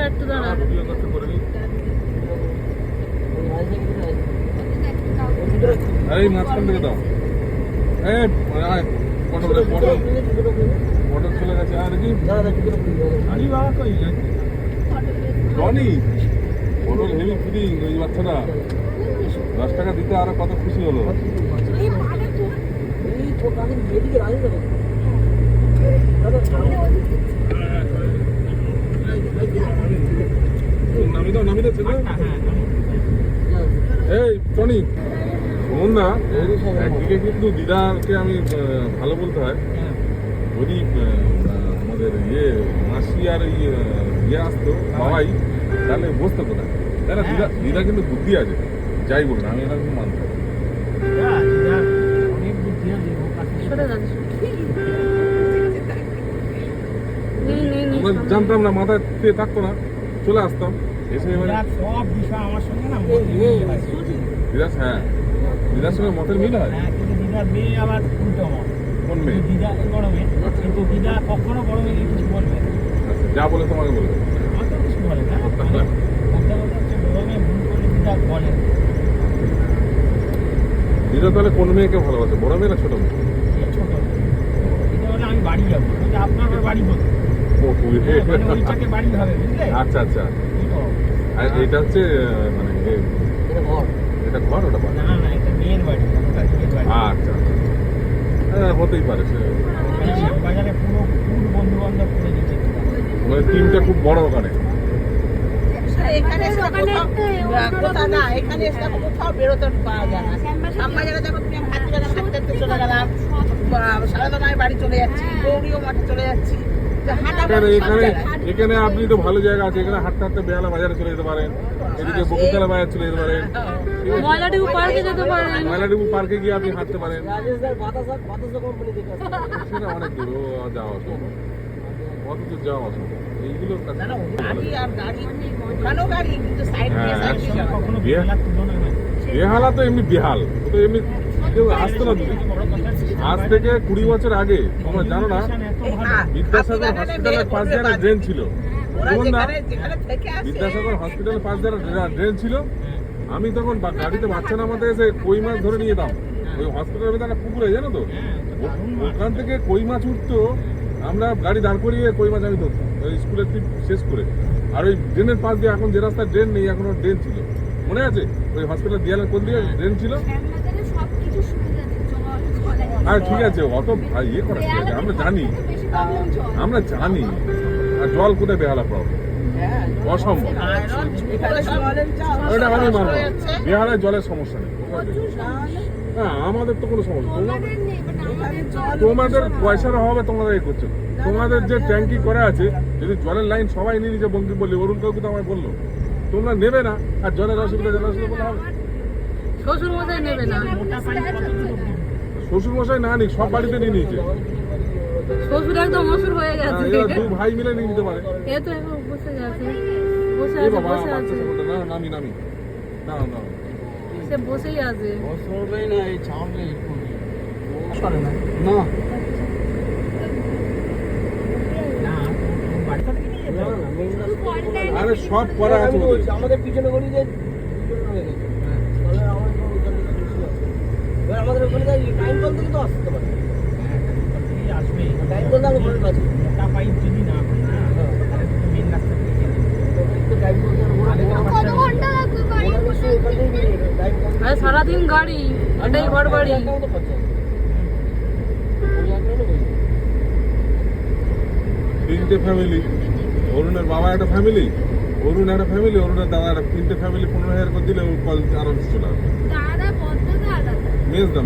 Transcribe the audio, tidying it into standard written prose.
একটু দাঁড়া। এই মাঝখান থেকে দাও। এই পটল চলে গেছে। আর কি রনি পটল হেভি ফিডিং ওই বাচ্চাটা 10 টাকা দিতে আরো কত খুশি হলো। নামি দে ছেলে। এই টনি শুনুন না, একদিকে কিন্তু দিদাকে আমি ভালো বলতে হয়, যদি আমাদের মাসি আর ইয়ে আসতো বাবাই তাহলে বসতে তো না, তাই না? দিদা কিন্তু বুদ্ধি আছে, যাই বলুন আমি এটা কিন্তু মানতে পারি। জানতাম না, মাথায় থাকতো না, চলে আসতাম এসে এবারে সব বিষয় আমার সঙ্গে না দিদার, হ্যাঁ দিদার সঙ্গে মতের মিল হয়। কিন্তু দিদার মেয়ে আবার উল্টো মত। কোন মেয়ে? দিদা বড় মেয়ে, কিন্তু দিদা কখনো বড় মেয়ে কিছু বলবে না। যা বলে তোমাকে বলবে, আমার তো কিছু বলে না। বড় মেয়ে ভুল করলে দিদা বলে। দিদা তাহলে কোন মেয়েকে ভালোবাসে, বড় মেয়ে না ছোট মেয়ে? ছোট দিদা বলে আমি বাড়ি যাবো, আপনার বাড়ি হতো ওইটাকে বাড়ি হবে, বুঝলে? আচ্ছা আচ্ছা, আর এটা হচ্ছে মানে এটা ঘর, ওটা বাড়ি? না না, এটা মেয়ের বাড়ি। আচ্ছা হ্যাঁ, হতেই পারে। বাজারে পুরো বন্ধু বান্ধব করে দিচ্ছে, মানে টিমটা খুব বড় ওখানে। এখানে কোথাও না, এখানে কোথাও বেরোতে পাওয়া যায় না। শ্যামবাজারে দেখো তুমি, হাঁটতে চলে গেলাম, সারাদানায় বাড়ি চলে যাচ্ছি, গৌরীও মাঠে চলে যাচ্ছি। এখানে আপনি তো ভালো জায়গা আছে, এখানে হাঁটতে হাঁটতে বেহালা বাজারে চলে যেতে পারেন, এদিকে বকুতলা বাজার চলে যেতে পারেন, ময়লাডিবু পার্কে যেতে পারেন, ময়লাডিবু পার্কে গিয়ে আপনি হাঁটতে পারেন। সেটা অনেক দূর, যাওয়া অসম্ভব, অত দূর যাওয়া অসম্ভব। এইগুলো বেহালা তো এমনি বেহাল, তো এমনি কেউ আসতো না দূরে। আজ থেকে 20 বছর আগে তোমরা জানো না, বিদ্যাসাগর হসপিটালের পাশ দিয়ে একটা ড্রেন ছিল, যেমন না বিদ্যাসাগর হসপিটালের পাশ দিয়ে একটা ড্রেন ছিল। আমি তখন গাড়িতে বাচ্চা নামাতে এসে কই মাছ ধরে নিয়ে যেতাম। ওই হসপিটালের ভেতরে একটা পুকুরে, জানো তো, ওখান থেকে কই মাছ উঠতো, আমরা গাড়ি দাঁড় করিয়ে কই মাছ আমি ধরতাম ওই স্কুলের ট্রিপ শেষ করে। আর ওই ড্রেনের পাশ দিয়ে, এখন যে রাস্তায় ড্রেন নেই, এখন ওর ড্রেন ছিল, মনে আছে? ওই হসপিটাল দেয়ালের কোন দিকে ড্রেন ছিল? হ্যাঁ ঠিক আছে, অত ইয়ে করা ঠিক আছে, আমরা জানি, আর জল কোথায় বেহালা প্রবলেম অসম্ভব, ওইটা আমি মানব। বেহালায় জলের সমস্যা নেই, হ্যাঁ আমাদের তো কোনো সমস্যা। তোমাদের পয়সার অভাবে তোমরা এই করছো, তোমাদের যে ট্যাঙ্কি করা আছে, যদি জলের লাইন সবাই নিয়ে নিচে বঙ্কি বললি, অরুণ কাউকে তো আমায় বললো তোমরা নেবে না, আর জলের অসুবিধা বলে হবে। শ্বশুর মশাই নেবে না, শ্বশুর মশাই না নিক, সব বাড়িতে নিয়ে নিয়েছে। শ্বশুর একদম মশুর হয়ে গেছে, দু ভাই মিলে নিয়ে নিতে পারে। এ তো এখন বসে গেছে, নামি না সে বসেই আছে। আরে সব করা আছে আমাদের পিছনে গড়ি যে আমাদের ওখানে টাইম কল থেকে তো আসতে পারে, আসবে টাইম কল আমি বলে পাচ্ছি। মোটা পাইপ যদি না হয় না, তাহলে তো মেন রাস্তা থেকে আরে সারাদিন গাড়ি, এটাই ঘর বাড়ি। 3টে ফ্যামিলি, অরুণের বাবা একটা ফ্যামিলি, অরুণ একটা ফ্যামিলি, অরুণের দাদা একটা, 3টে ফ্যামিলি 15,000 করে দিলে কল আরামসে চলে আসবে। মেজদা